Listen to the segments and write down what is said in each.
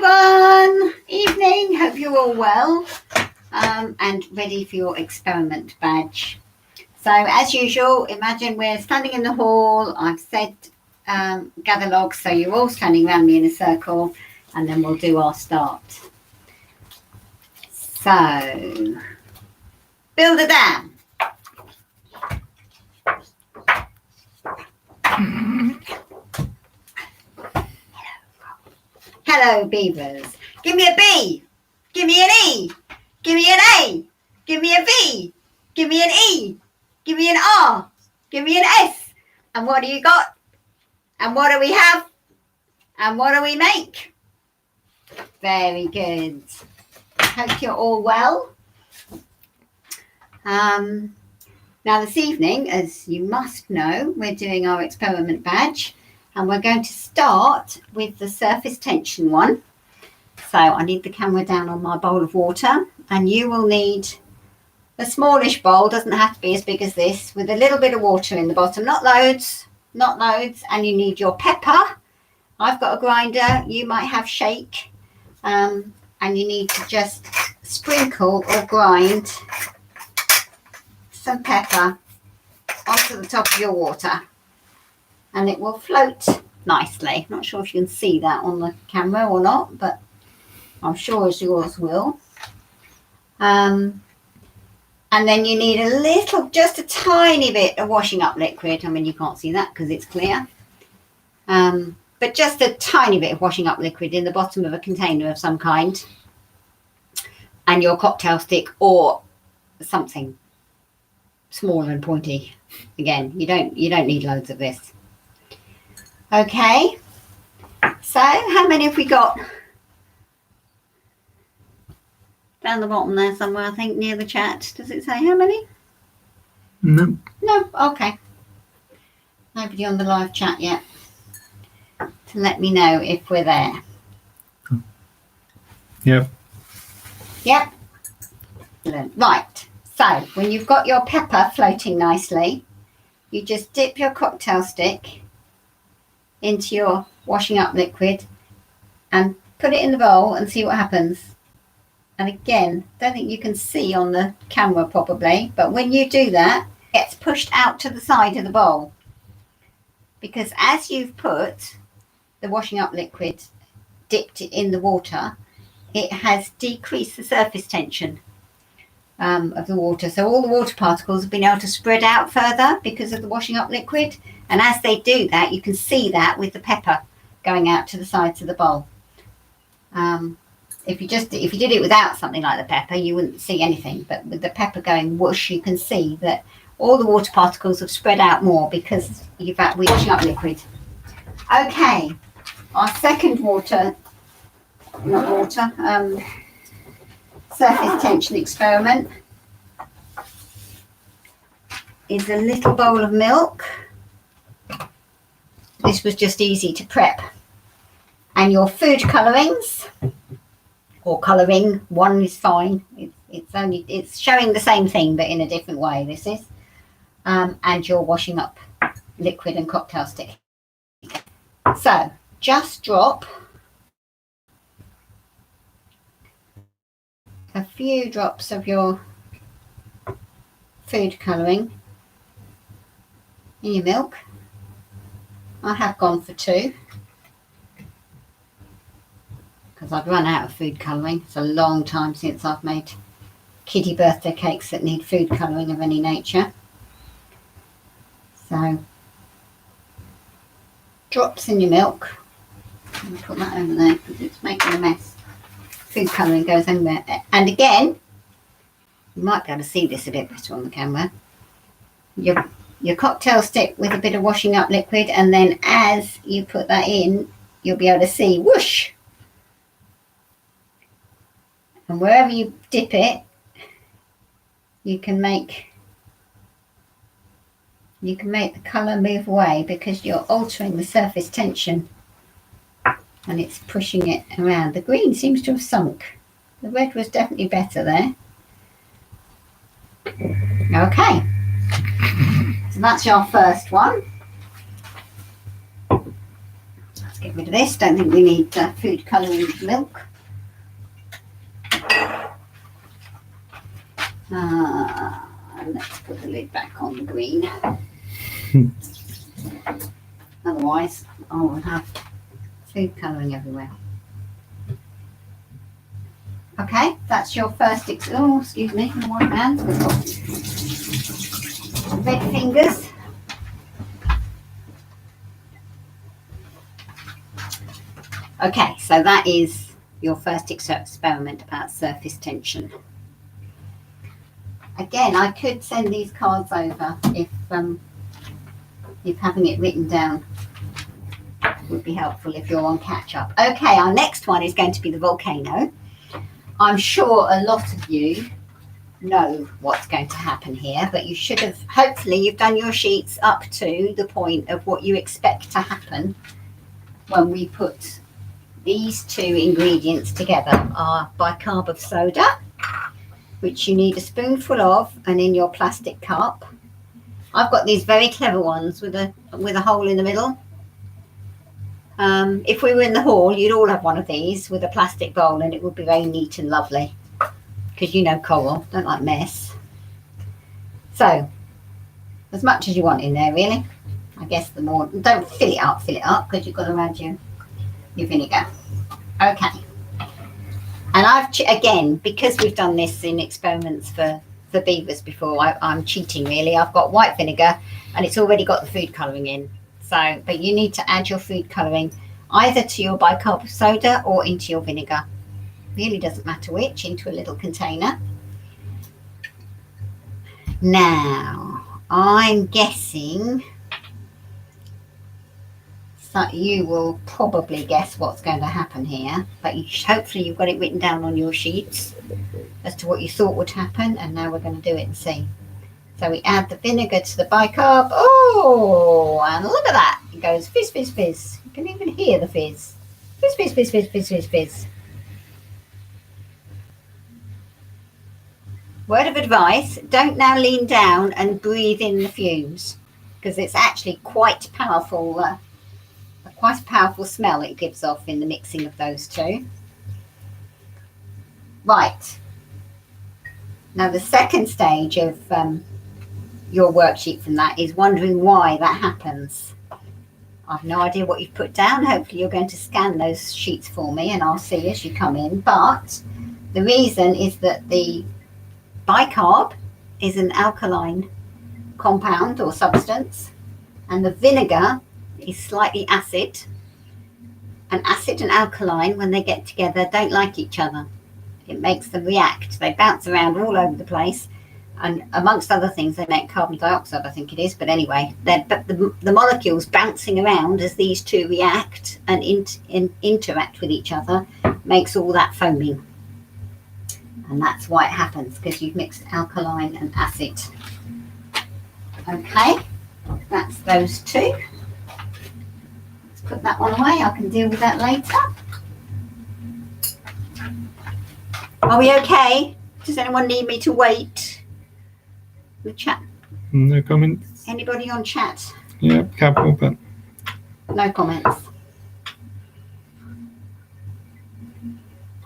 everyone, evening, hope you're all well and ready for your experiment badge. So as usual, imagine we're standing in the hall. I've said gather logs, so you're all standing around me in a circle, and then we'll do our start. So build a dam. Hello, beavers. Give me a B. Give me an E. Give me an A. Give me a V. Give me an E. Give me an R. Give me an S. And what do you got? And what do we have? And what do we make? Very good. Hope you're all well. Now this evening, as you must know, we're doing our experiment badge. And we're going to start with the surface tension one. So I need the camera down on my bowl of water, and you will need a smallish bowl, doesn't have to be as big as this, with a little bit of water in the bottom, not loads, and you need your pepper. I've got a grinder, you might have shake, and you need to just sprinkle or grind some pepper onto the top of your water. And it will float nicely. Not sure if you can see that on the camera or not, but I'm sure as yours will. And then you need a little, just a tiny bit of washing up liquid. I mean, you can't see that because it's clear. But just a tiny bit of washing up liquid in the bottom of a container of some kind. And your cocktail stick or something smaller and pointy. Again, you don't need loads of this. Okay, so how many have we got? Down the bottom there somewhere, I think, near the chat. Does it say how many? No. No, okay. Nobody on the live chat yet to let me know if we're there. Yep. Yep. Right, so when you've got your pepper floating nicely, you just dip your cocktail stick into your washing up liquid and put it in the bowl and see what happens. And again, don't think you can see on the camera probably, but when you do that, it gets pushed out to the side of the bowl, because as you've put the washing up liquid dipped it in the water, it has decreased the surface tension of the water, so all the water particles have been able to spread out further because of the washing up liquid. And as they do that, you can see that with the pepper going out to the sides of the bowl. If you did it without something like the pepper, you wouldn't see anything. But with the pepper going whoosh, you can see that all the water particles have spread out more because you've had washing up liquid. Okay, our second surface tension experiment is a little bowl of milk. This was just easy to prep. And your food colourings, or colouring, one is fine. It's showing the same thing but in a different way, this is. And your washing up liquid and cocktail stick. So just drop a few drops of your food colouring in your milk. I have gone for 2 because I've run out of food colouring. It's a long time since I've made kiddie birthday cakes that need food colouring of any nature. So drops in your milk. I'll put that over there because it's making a mess. Food colouring goes in there. And again, you might be able to see this a bit better on the camera. Your cocktail stick with a bit of washing up liquid, and then as you put that in, you'll be able to see whoosh. And wherever you dip it, you can make the colour move away because you're altering the surface tension and it's pushing it around. The green seems to have sunk. The red was definitely better there. Okay. So that's your first one. get rid of this. Don't think we need food colouring milk. And let's put the lid back on the green. Otherwise, I will have food colouring everywhere. Okay, that's your first oh, excuse me, my white hands. We've got red fingers. Okay, so that is your first experiment about surface tension. Again, I could send these cards over if having it written down would be helpful if you're on catch up. Okay, our next one is going to be the volcano. I'm sure a lot of you know what's going to happen here, but you should have, hopefully you've done your sheets up to the point of what you expect to happen when we put these two ingredients together. Our bicarb of soda, which you need a spoonful of, and in your plastic cup. I've got these very clever ones with a hole in the middle. If we were in the hall, you'd all have one of these with a plastic bowl, and it would be very neat and lovely, because you know Coral don't like mess. So as much as you want in there, really. I guess the more, don't fill it up because you've got to add your vinegar. Okay. And again, because we've done this in experiments for Beavers before, I'm cheating really. I've got white vinegar and it's already got the food colouring in. So, but you need to add your food colouring either to your bicarb of soda or into your vinegar. Really doesn't matter which, into a little container. Now, I'm guessing so you will probably guess what's going to happen here, but hopefully you've got it written down on your sheets as to what you thought would happen, and now we're going to do it and see. So we add the vinegar to the bicarb. Oh, and look at that. It goes fizz, fizz, fizz. You can even hear the fizz. Fizz, fizz, fizz, fizz, fizz, fizz, fizz. Word of advice, don't now lean down and breathe in the fumes, because it's actually quite powerful. Quite a powerful smell it gives off in the mixing of those two. Right. Now the second stage of your worksheet from that is wondering why that happens. I've no idea what you've put down. Hopefully you're going to scan those sheets for me and I'll see as you come in. But the reason is that the bicarb is an alkaline compound or substance, and the vinegar is slightly acid, and acid and alkaline, when they get together, don't like each other. It makes them react. They bounce around all over the place, and amongst other things they make carbon dioxide, I think it is, but anyway, but the molecules bouncing around as these two react and interact with each other makes all that foaming, and that's why it happens, because you've mixed alkaline and acid. Okay, that's those two. Put that one away, I can deal with that later. Are we okay? Does anyone need me to wait? The chat. No comments. Anybody on chat? Yeah, couple, but no comments.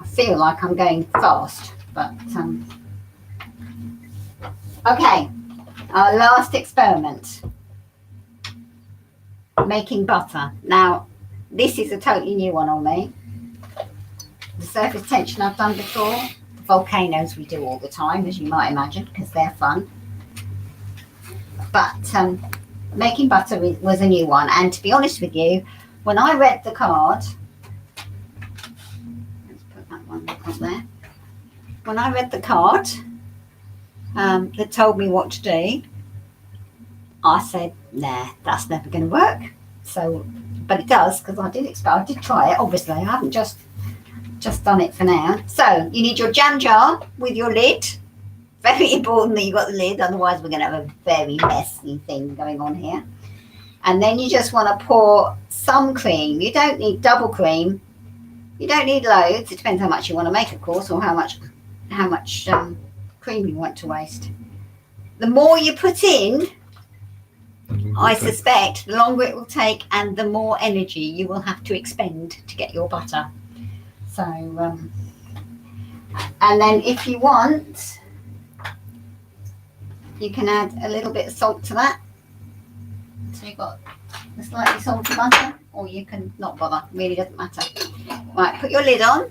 I feel like I'm going fast, but okay. Our last experiment. Making butter. Now, this is a totally new one on me. The surface tension I've done before. The volcanoes we do all the time, as you might imagine, because they're fun. But making butter was a new one. And to be honest with you, when I read the card, let's put that one up there. When I read the card that told me what to do, I said, nah, that's never going to work. So, but it does, because I did try it. Obviously, I haven't just done it for now. So you need your jam jar with your lid. Very important that you got the lid, otherwise we're going to have a very messy thing going on here. And then you just want to pour some cream. You don't need double cream. You don't need loads. It depends how much you want to make, of course, or how much cream you want to waste. The more you put in, I suspect the longer it will take and the more energy you will have to expend to get your butter. So, and then if you want, you can add a little bit of salt to that. So you've got a slightly salty butter, or you can not bother, really doesn't matter. Right, put your lid on.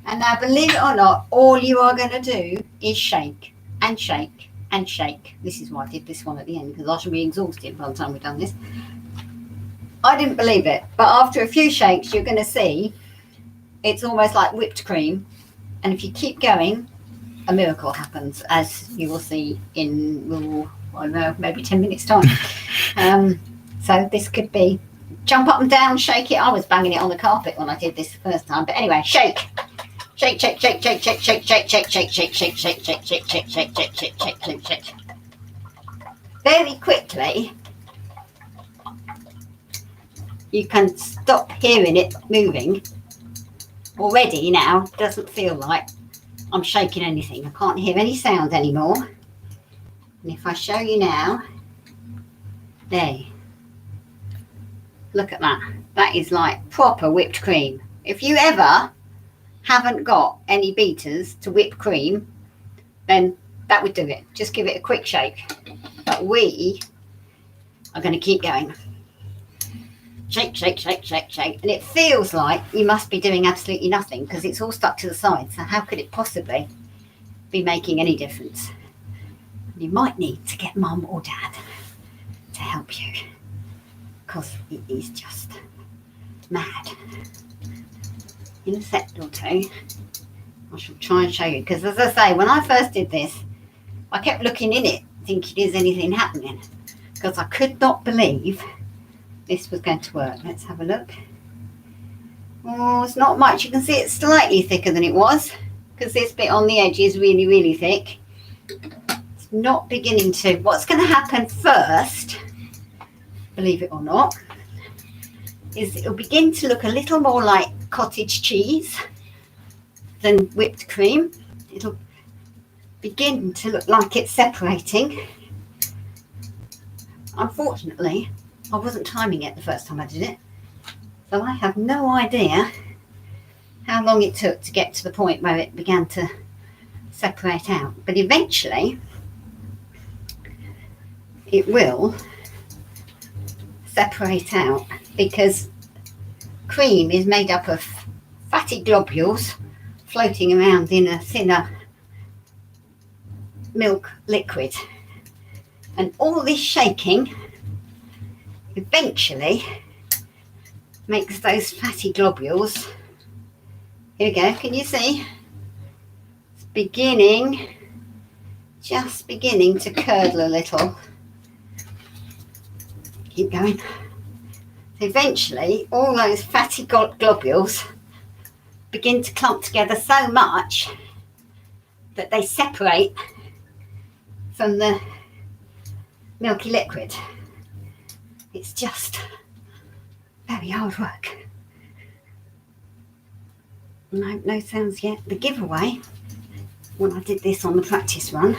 And now, believe it or not, all you are going to do is shake and shake and shake. This is why I did this one at the end, because I shall be exhausted by the time we've done this. I didn't believe it, but after a few shakes, you're going to see it's almost like whipped cream. And if you keep going, a miracle happens, as you will see in, I don't know, maybe 10 minutes time. So this could be jump up and down, shake it. I was banging it on the carpet when I did this the first time, but anyway, shake. Shake, shake, shake, shake, shake, shake, shake, shake, shake, shake, shake, shake, shake, shake, shake, shake, shake, shake, shake, shake. Very quickly, you can stop hearing it moving. Already now, doesn't feel like I'm shaking anything. I can't hear any sound anymore. And if I show you now, there. Look at that. That is like proper whipped cream. If you ever haven't got any beaters to whip cream, then that would do it. Just give it a quick shake. But we are going to keep going. Shake, shake, shake, shake, shake. And it feels like you must be doing absolutely nothing because it's all stuck to the side. So how could it possibly be making any difference? You might need to get mum or dad to help you because it is just mad. In a second or two, I shall try and show you, because as I say, when I first did this, I kept looking in it thinking, is anything happening? Because I could not believe this was going to work. Let's have a look. Oh, it's not much. You can see it's slightly thicker than it was, because this bit on the edge is really, really thick. It's not beginning to. What's going to happen first, believe it or not, is it'll begin to look a little more like cottage cheese than whipped cream. It'll begin to look like it's separating. Unfortunately, I wasn't timing it the first time I did it, so I have no idea how long it took to get to the point where it began to separate out. But eventually, it will separate out, because cream is made up of fatty globules floating around in a thinner milk liquid. And all this shaking eventually makes those fatty globules, here we go, can you see? It's beginning, just beginning to curdle a little. Keep going. So eventually all those fatty globules begin to clump together so much that they separate from the milky liquid. It's just very hard work. No sounds yet. The giveaway, when I did this on the practice run,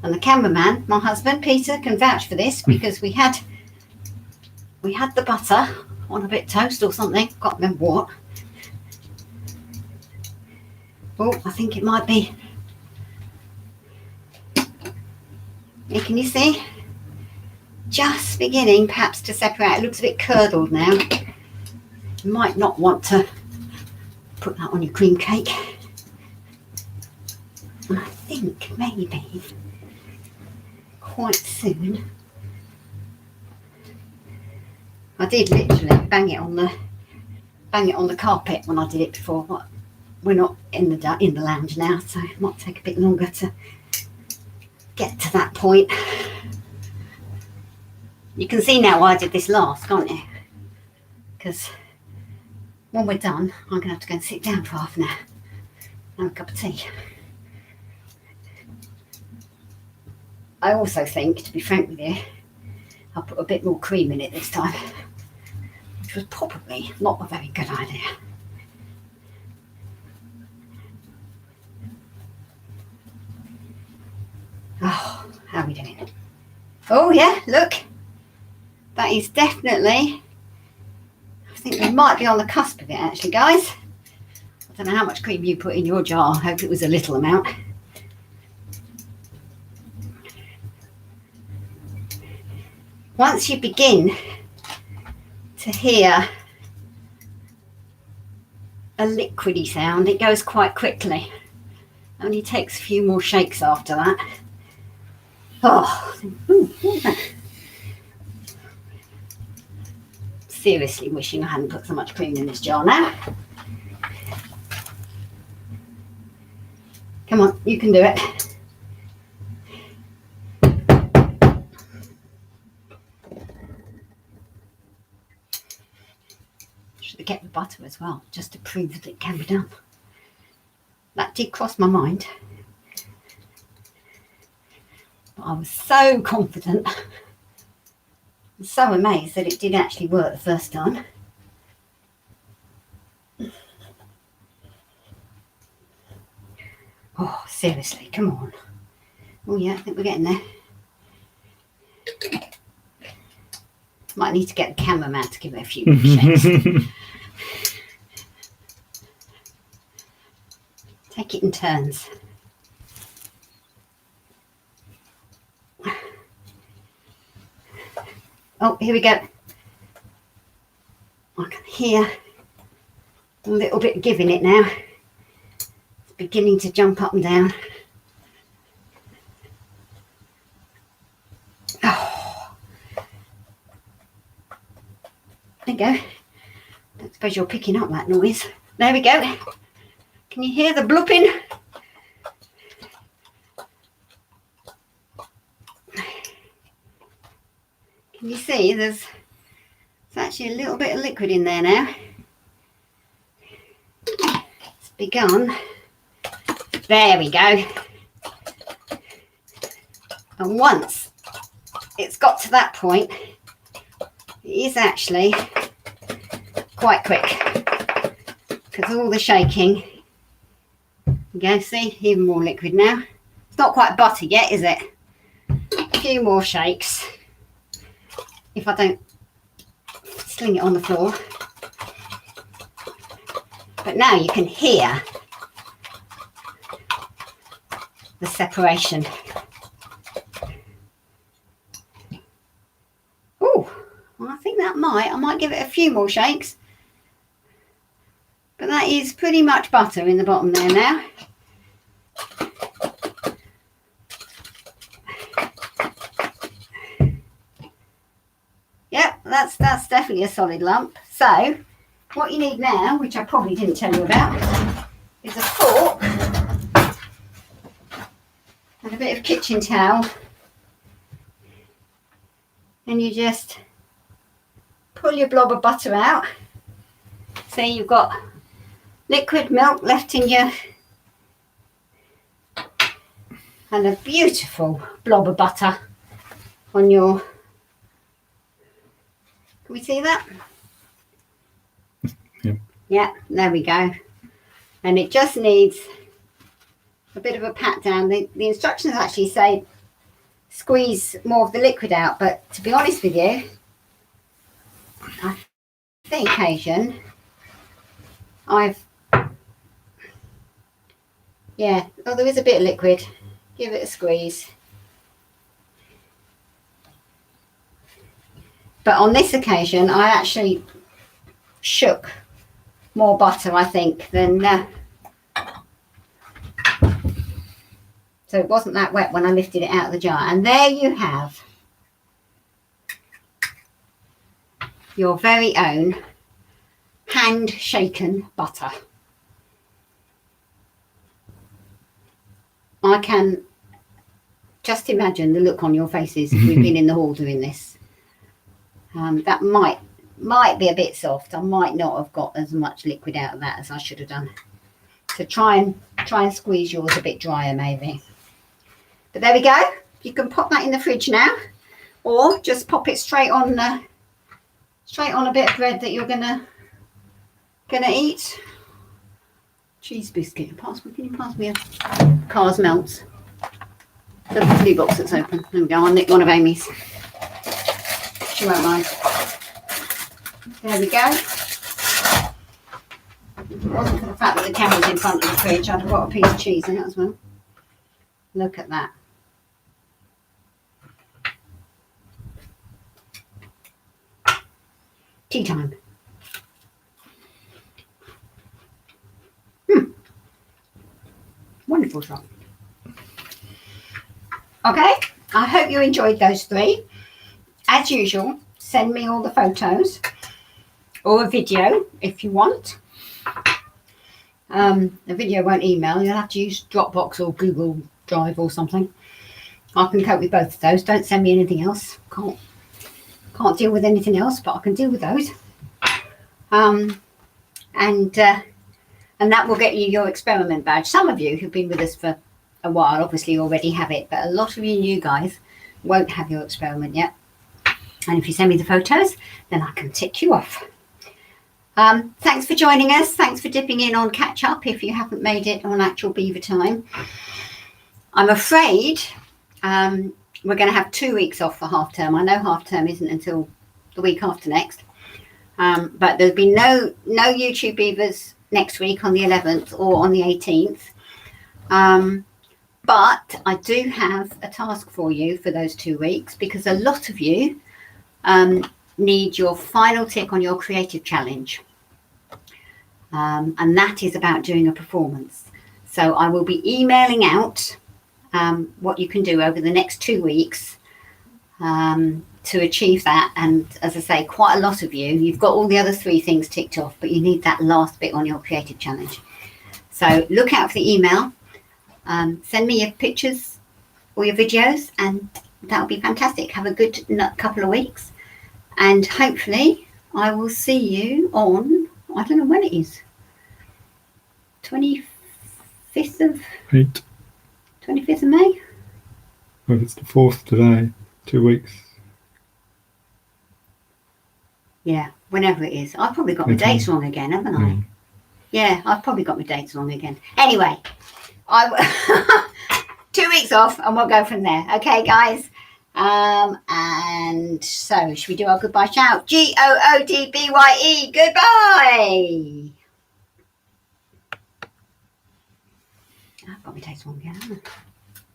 and the cameraman, my husband Peter, can vouch for this, because we had the butter on a bit of toast or something, can't remember what. Oh, I think it might be. Here, can you see? Just beginning perhaps to separate. It looks a bit curdled now. You might not want to put that on your cream cake. And I think maybe quite soon, I did literally bang it on the carpet when I did it before. We're not in the lounge now, so it might take a bit longer to get to that point. You can see now why I did this last, can't you? Because when we're done, I'm going to have to go and sit down for half an hour, have a cup of tea. I also think, to be frank with you, I'll put a bit more cream in it this time, which was probably not a very good idea. Oh, how are we doing? Oh yeah, look. That is definitely, I think we might be on the cusp of it actually, guys. I don't know how much cream you put in your jar. I hope it was a little amount. Once you begin to hear a liquidy sound, it goes quite quickly. Only takes a few more shakes after that. Oh, seriously wishing I hadn't put so much cream in this jar now. Come on, you can do it. Should have kept the butter as well, just to prove that it can be done. That did cross my mind. But I was so confident, and so amazed that it did actually work the first time. Oh, seriously, come on. Oh yeah, I think we're getting there. Might need to get the cameraman to give it a few more shakes. Take it in turns. Oh, here we go. I can hear a little bit giving it now. It's beginning to jump up and down. Oh. There you go. Don't suppose you're picking up that noise. There we go. Can you hear the blooping? Can you see there's actually a little bit of liquid in there now. It's begun. There we go. And once it's got to that point, it is actually quite quick because all the shaking. You go, see, even more liquid now. It's not quite butter yet, is it? A few more shakes. If I don't sling it on the floor. But now you can hear the separation. Oh, well, I think that I might give it a few more shakes. But that is pretty much butter in the bottom there now. Yep, that's definitely a solid lump. So what you need now, which I probably didn't tell you about, is a fork and a bit of kitchen towel. And you just pull your blob of butter out. So you've got liquid milk left in your, and a beautiful blob of butter on your, can we see that? Yep. Yeah, there we go. And it just needs a bit of a pat down. The instructions actually say squeeze more of the liquid out, but to be honest with you, I think occasion yeah, oh, there is a bit of liquid. Give it a squeeze. But on this occasion, I actually shook more butter, I think, than... so it wasn't that wet when I lifted it out of the jar. And there you have your very own hand-shaken butter. I can just imagine the look on your faces if we've been in the hall doing this. That might be a bit soft. I might not have got as much liquid out of that as I should have done. So try and squeeze yours a bit drier maybe. But there we go. You can pop that in the fridge now, or just pop it straight on a bit of bread that you're gonna eat. Cheese biscuit. Can you pass me a Cars Melts? the blue box that's open. There we go. I'll nick one of Amy's. She won't mind. There we go. If it wasn't for the fact that the camera's in front of the fridge, I'd have got a piece of cheese in it as well. Look at that. Tea time. Wonderful shot. Okay, I hope you enjoyed those 3. As usual, send me all the photos or a video if you want. The video won't email. You'll have to use Dropbox or Google Drive or something. I can cope with both of those. Don't send me anything else. Can't deal with anything else, but I can deal with those. And that will get you your experiment badge. Some of you who've been with us for a while obviously already have it, but a lot of you new guys won't have your experiment yet. And if you send me the photos, then I can tick you off. Thanks for joining us. Thanks for dipping in on catch up if you haven't made it on actual beaver time. I'm afraid we're going to have 2 weeks off for half term. I know half term isn't until the week after next, but there'll be no YouTube Beavers next week on the 11th or on the 18th. But I do have a task for you for those 2 weeks, because a lot of you need your final tick on your creative challenge. And that is about doing a performance. So I will be emailing out what you can do over the next 2 weeks to achieve that. And as I say, quite a lot of you've got all the other 3 things ticked off, but you need that last bit on your creative challenge. So look out for the email. Send me your pictures or your videos, and that'll be fantastic. Have a good couple of weeks, and hopefully I will see you on, I don't know when it is, 25th of May. Well, it's the 4th today. 2 weeks. Yeah, whenever it is. I've probably got my dates wrong again, haven't I? Yeah, I've probably got my dates wrong again. Anyway, 2 weeks off and we'll go from there. Okay, guys? And so, should we do our goodbye shout? GOODBYE, goodbye! I've got my dates wrong again, haven't I?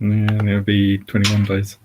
Yeah, and it'll be 21 days.